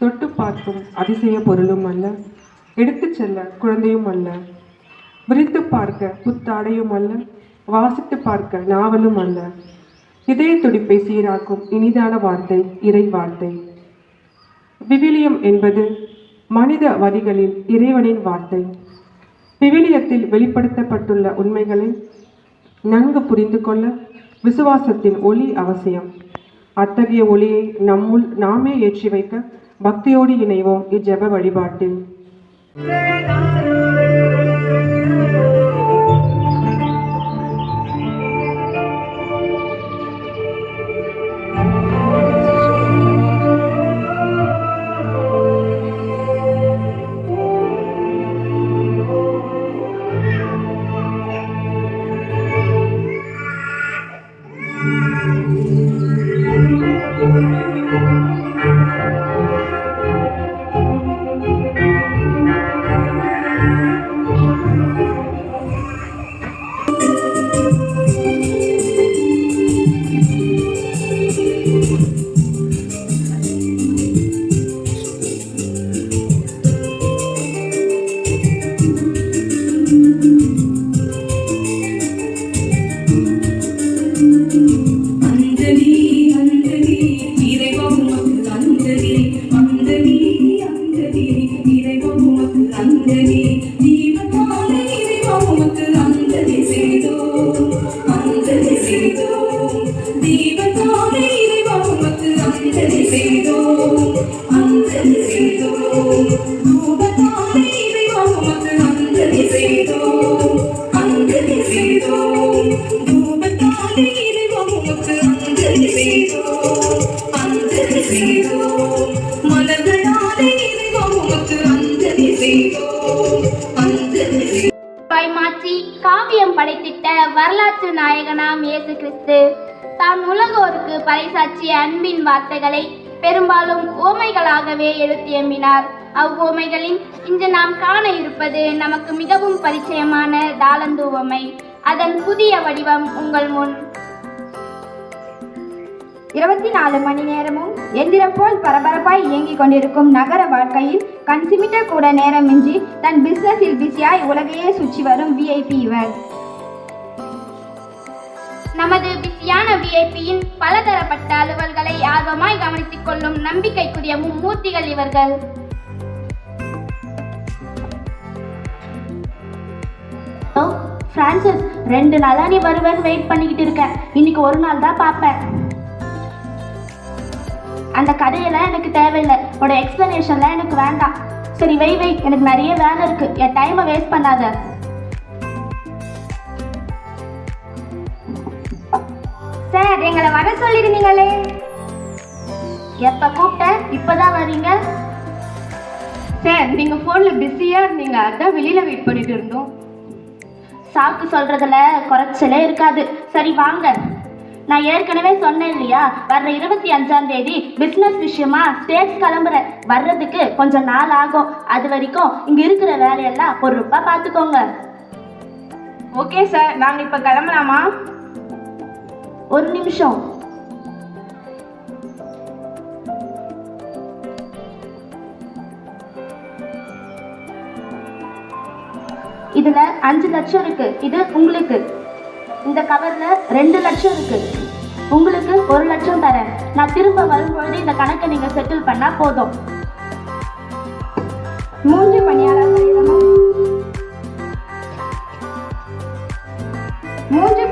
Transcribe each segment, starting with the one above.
தொட்டு பார்க்கும் அதிசய பொருளும் அல்ல, எடுத்துச் செல்ல குழந்தையும் அல்ல, விரித்து பார்க்க புத்தாடையும் அல்ல, வாசித்து பார்க்க நாவலும் அல்ல. இதய துடிப்பை சீராக்கும் இனிதான வார்த்தை இறை வார்த்தை. விவிலியம் என்பது மனித வரிகளில் இறைவனின் வார்த்தை. விவிலியத்தில் வெளிப்படுத்தப்பட்டுள்ள உண்மைகளை நன்கு புரிந்து கொள்ள விசுவாசத்தின் ஒளி அவசியம். அத்தகைய ஒளியை நம்முள் நாமே ஏற்றி வைக்க பக்தியோடு இணைவோம் இஜெப வழிபாட்டில். காவியம் படைத்திட்ட வரலாற்று நாயகனாம் இயேசு கிறிஸ்து தான் உலகோருக்கு பறைசாற்றிய அன்பின் வார்த்தைகளை பெரும்பாலும் ஓமைகளாகவே எடுத்தியம்பினார். அவ்வோமைகளில் இன்று நாம் காண இருப்பது நமக்கு மிகவும் பரிச்சயமான தாளந்து உவமை. அதன் புதிய வடிவம் உங்கள் முன். 24 மணி நேரமும் எந்திரம் போல் பரபரப்பாய் இயங்கிக் கொண்டிருக்கும் நகர வாழ்க்கையில் கண் சிமிட்ட கூட நேரமின்றி தன் பிசினஸில் பிஸியாய் உலகையே சுற்றி வரும் விஐபி இவர். நமது பிஸியான விஐபியின் பலதரப்பட்ட அலுவல்களை ஆர்வமாய் கவனித்துக் கொள்ளும் நம்பிக்கைக்குரிய மும்மூர்த்திகள் இவர்கள். பிரான்சிஸ், 2 நாளா நீ வருவேன்னு வெயிட் பண்ணிக்கிட்டு இருக்க. இன்னைக்கு ஒரு நாள் தான் பார்ப்பேன். அந்த கதையெல்லாம் எனக்கு தேவையில்லை. உன்னோட எக்ஸ்பிளனேஷன்லாம் எனக்கு வேண்டாம். சரி வை, எனக்கு நிறைய வேலை இருக்கு. என் டைமை வேஸ்ட் பண்ணாத. சார், எங்களை வர சொல்லிருந்தீங்களே. எப்ப கூப்பிட்டேன்? இப்பதான் வரீங்க? சார், நீங்க போன்ல பிஸியா இருந்தீங்க, அதான் வெளியில வெயிட் பண்ணிட்டு இருந்தோம். சாக்கு சொல்றதுல குறைச்சலே இருக்காது. சரி வாங்க. நான் ஏற்கனவே சொன்னேன் இல்லையா, வர்ற 25ஆம் தேதி பிஸ்னஸ் விஷயமா ஸ்டேட்ஸ் கிளம்புறேன். வர்றதுக்கு கொஞ்சம் நாள் ஆகும். அது வரைக்கும் இங்க இருக்கிற வேலையெல்லாம் பொறுப்பா பார்த்துக்கோங்க. ஓகே சார், நாங்க இப்ப கிளம்பலாமா? ஒரு நிமிஷம். இதுல 5 லட்சம் இருக்கு. இது உங்களுக்கு. இந்த கவர்ல 2 லட்சம் இருக்கு. உங்களுக்கு 1 லட்சம் தரேன். நான் திரும்ப வரும்பொழுது இந்த கணக்கை நீங்க செட்டில் பண்ணா போதும். 3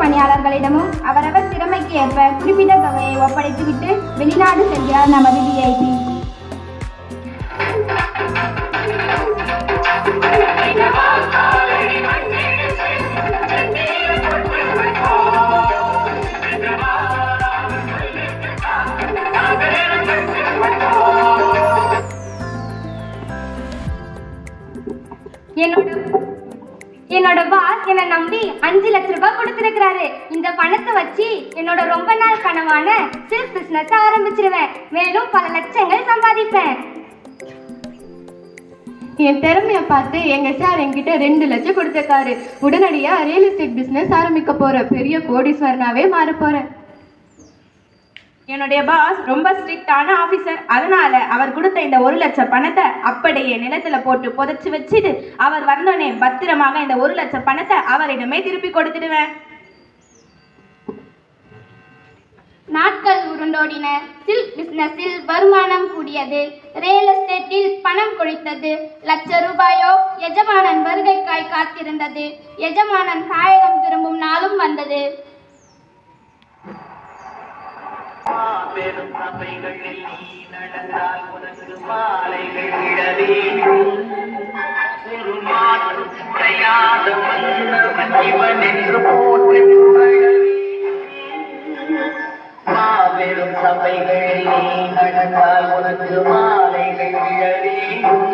பணியாளர்களிடமும் அவரவர் திறமைக்கு ஏற்ப குறிப்பிட்ட தொகையை ஒப்படைத்துவிட்டு வெளிநாடு செல்கிறார் நமது விஐபி. என்னோட பாஸ் என்னை நம்பி 5 லட்சம் ரூபாய் கொடுத்திருக்கிறாரு. இந்த பணத்தை வச்சு என்னோட ரொம்ப நாள் கனவான சில்க் பிசினஸ் ஆரம்பிச்சிருவேன். மேலும் பல லட்சங்கள் சம்பாதிப்பேன். என் திறமையை பார்த்து எங்க சார் என்கிட்ட 2 லட்சம் கொடுத்திருக்காரு. உடனடியா ரியல் எஸ்டேட் பிசினஸ் ஆரம்பிக்க போறேன். பெரிய கோடீஸ்வரனாவே மாற போறேன். என்னுடைய பாஸ் ரொம்ப ஸ்ட்ரிக்டான ஆபீசர். அதனால அவர் கொடுத்த இந்த 1 லட்சம் பணத்தை அப்படியே நிலத்துல போட்டு புதைச்சு வச்சுட்டு அவர் வந்தோடனே பத்திரமாக இந்த 1 லட்சம் பணத்தை அவரிடமே திருப்பி கொடுத்துடுவேன். நாட்கள் உருண்டோடின. சில்க் பிசினஸில் வருமானம் கூடியது. ரியல் எஸ்டேட்டில் பணம் கொழித்தது. லட்ச ரூபாயோ எஜமானன் வருகைக்காய் காத்திருந்தது. எஜமானன் தாயகம் திரும்பும் நாளும் வந்தது. பெரும் சபைகளில் நீ நடந்தால் உனக்கு மாலைகள் விட வேண்டும். ஒரு மாற்று கிடையாத மன்னவன் இவன் என்று போற்றி மாபெரும் சபைகளில் நீ நடந்தால் உனக்கு மாலைகள் விட வேண்டும்.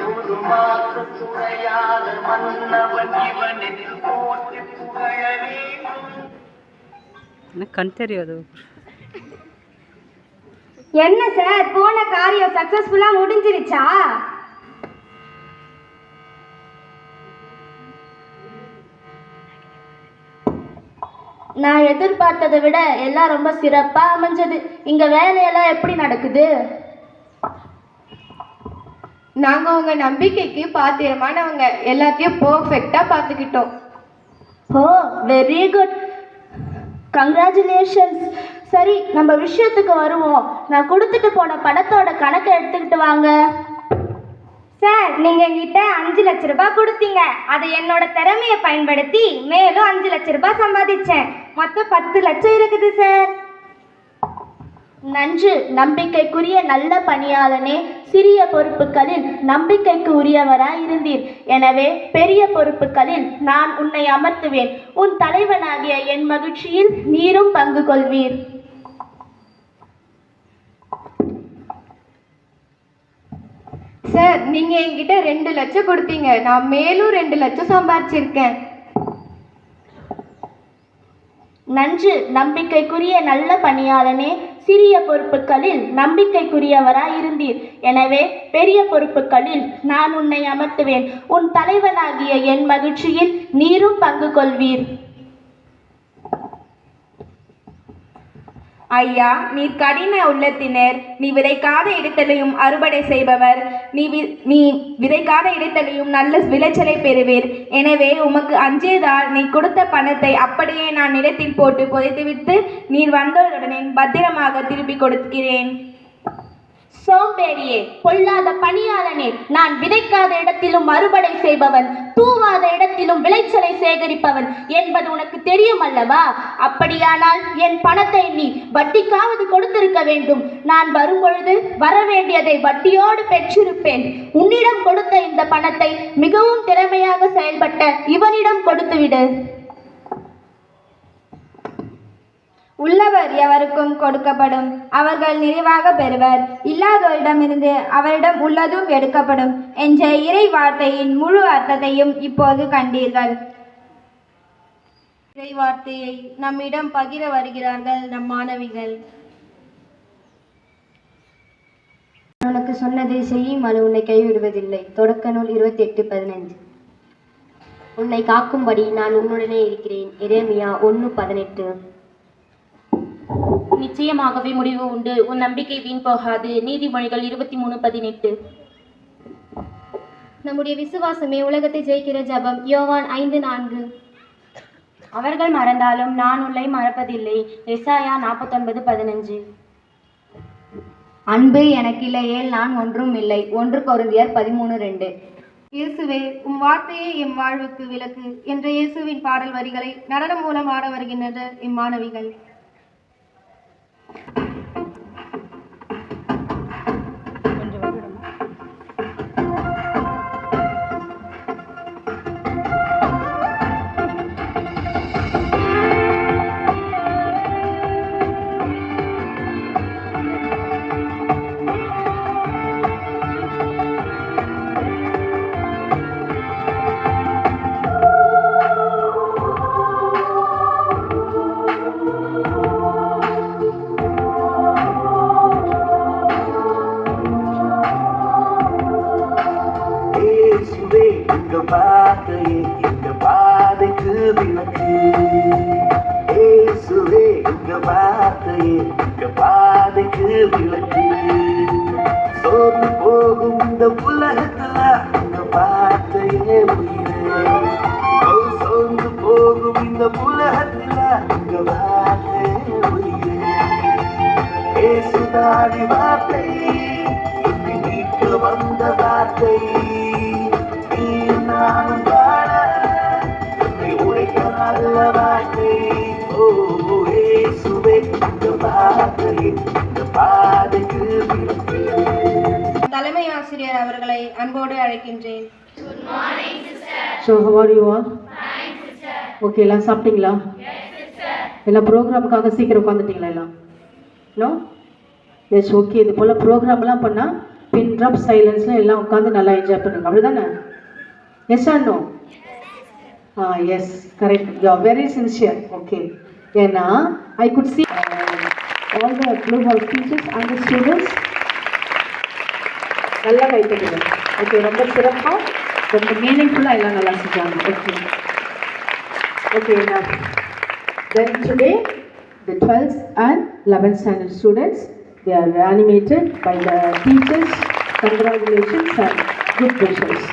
ஒரு மாற்று கிடையாத மன்னவன் இவன் என்று போற்றி புகழ வேண்டும். கண் தெரியாது. என்ன சார், போன காரியம் சக்சஸ்ஃபுல்லா முடிஞ்சிருச்சா? நான் எதிர்பார்த்ததை விட எல்லாம் ரொம்ப சிறப்பா அமைஞ்சது. இங்க வேலையெல்லாம் எப்படி நடக்குது? நாங்க உங்க நம்பிக்கைக்கு பாத்திரமானவங்க. எல்லாத்தையும் பெர்ஃபெக்ட்டா பார்த்துக்கிட்டோம். ஓ, வெரி குட், கங்க்ராச்சுலேஷன்ஸ். சரி, நம்ம விஷயத்துக்கு வருவோம். நான் கொடுத்துட்டு போன பணத்தோட கணக்கை எடுத்துக்கிட்டு வாங்க. சார், நீங்க என்கிட்ட 5 லட்ச ரூபாய் கொடுத்தீங்க. அதை என்னோட திறமையை பயன்படுத்தி மேலும் 5 லட்ச ரூபாய் சம்பாதிச்சேன். மொத்தம் 10 லட்சம் இருக்குது சார். நன்று, நம்பிக்கைக்குரிய நல்ல பணியாளனே. சிறிய பொறுப்புகளில் நம்பிக்கைக்கு உரியவராய் இருந்தீர். எனவே பெரிய பொறுப்புகளில் நான் உன்னை அமர்த்துவேன். உன் தலைவனாகிய என் மகிழ்ச்சியில் நீரும் பங்கு கொள்வீர். சார், நீங்க என்கிட்ட 2 லட்சம் கொடுத்தீங்க. நான் மேலும் 2 லட்சம் சம்பாதிச்சிருக்கேன். நன்று, நம்பிக்கைக்குரிய நல்ல பணியாளனே. சிறிய பொறுப்புகளில் நம்பிக்கைக்குரியவராய் இருந்தீர். எனவே பெரிய பொறுப்புகளில் நான் உன்னை அமர்த்துவேன். உன் தலைவனாகிய என் மகிழ்ச்சியில் நீரும் பங்கு கொள்வீர். ஐயா, நீர் கடின உள்ளத்தினர். நீ விதைக்காத இடத்திலையும் அறுவடை செய்பவர். நீ விதைக்காத இடத்திலையும் நல்ல விளைச்சலை பெறுவீர். எனவே உமக்கு அஞ்சியதால் நீ கொடுத்த பணத்தை அப்படியே நான் நிலத்தில் போட்டு புதைத்துவிட்டு நீர் வந்தவுடனே பத்திரமாக திருப்பி கொடுக்கிறேன். சோம்பேறியே, பொல்லாத பணியாளனே, நான் விதைக்காத இடத்திலும் அறுவடை செய்பவன், தூவாத இடத்திலும் விளைச்சலை சேகரிப்பவன் என்பது உனக்கு தெரியும் அல்லவா? அப்படியானால் என் பணத்தை நீ வட்டிக்காவது கொடுத்திருக்க வேண்டும். நான் வரும்பொழுது வரவேண்டியதை வட்டியோடு பெற்றிருப்பேன். உன்னிடம் கொடுத்த இந்த பணத்தை மிகவும் திறமையாக செயல்பட்ட இவனிடம் கொடுத்துவிடு. உள்ளவர் எவருக்கும் கொடுக்கப்படும், அவர்கள் நிறைவாக பெறுவர். இல்லாதோரிடமிருந்து அவரிடம் உள்ளதும் எடுக்கப்படும் என்ற இறை வார்த்தையின் முழு அர்த்தத்தையும் இப்போது கண்டீர்கள். இறை வார்த்தையை நம்மிடம் பகிர வருகிறார்கள் நம் மாணவிகள். உனக்கு சொன்னதை செய்யும் அது உன்னை கைவிடுவதில்லை. தொடக்க நூல் 28:15. உன்னை காக்கும்படி நான் உன்னுடனே இருக்கிறேன். எரேமியா 1:18. நிச்சயமாகவே முடிவு உண்டு. உன் நம்பிக்கை வீண் போகாது. நீதிமொழிகள் 23:18. நம்முடைய விசுவாசமே உலகத்தை ஜெயிக்கிற ஜபம். யோவான் 5:4. அவர்கள் மறந்தாலும் நான் உன்னை மறப்பதில்லை. எசாயா 49:15. அன்பு எனக்கு இல்லையேல் நான் ஒன்றும் இல்லை. 1 கொரிந்தியர் 13:2. இயேசுவே, உம் வார்த்தையே எம் வாழ்வுக்கு விளக்கு என்ற இயேசுவின் பாடல் வரிகளை நடனம் மூலம் ஆட வருகின்றனர் இம்மாணவிகள். வார்த்தையே எங்க பாதைக்கு விளக்கு. இயேசுவே எங்க வார்த்தையே உங்க பாதைக்கு விளக்கு. சோர்ந்து போகும் இந்த உலகத்துல உங்க வார்த்தையே உயிரே. சோர்ந்து போகும் இந்த உலகத்துல உங்க வார்த்தையே உயிரே. பேசுதாடி வார்த்தை நீக்க வந்த வார்த்தை. நீ நானும் வாழ உழைக்க நல்ல வார்த்தை. ஓ இயேசுவே இந்த வார்த்தை இந்த பாதைக்கு விளக்கு. தலைமை ஆசிரியர் அவர்களை அன்போடு அழைக்கின்றேன். So how are you all? Okay, எல்லாம் சாப்பிட்டீங்களா? எல்லாம் ப்ரோக்ராமுக்காக சீக்கிரம் உட்காந்துட்டீங்களா எல்லாம்? நோ? Yes, okay. இது போல் ப்ரோக்ராம்லாம் பண்ணால் பின் ட்ராப் சைலன்ஸில் எல்லாம் உட்காந்து நல்லா என்ஜாய் பண்ணுங்க, அப்படி தானே? Yes or no? Yes, correct. You are very sincere. Okay, ஏன்னா I could see all the group of teachers and the students நல்லா கைத்தட்டுங்க. ஓகே, ரொம்ப சிறப்பாக ரொம்ப மீனிங்ஃபுல்லாக எல்லாம் நல்லா செஞ்சாங்க. Okay okay. Then today the 12th and 11th standard students, they are animated by the teachers. Congratulations and good wishes.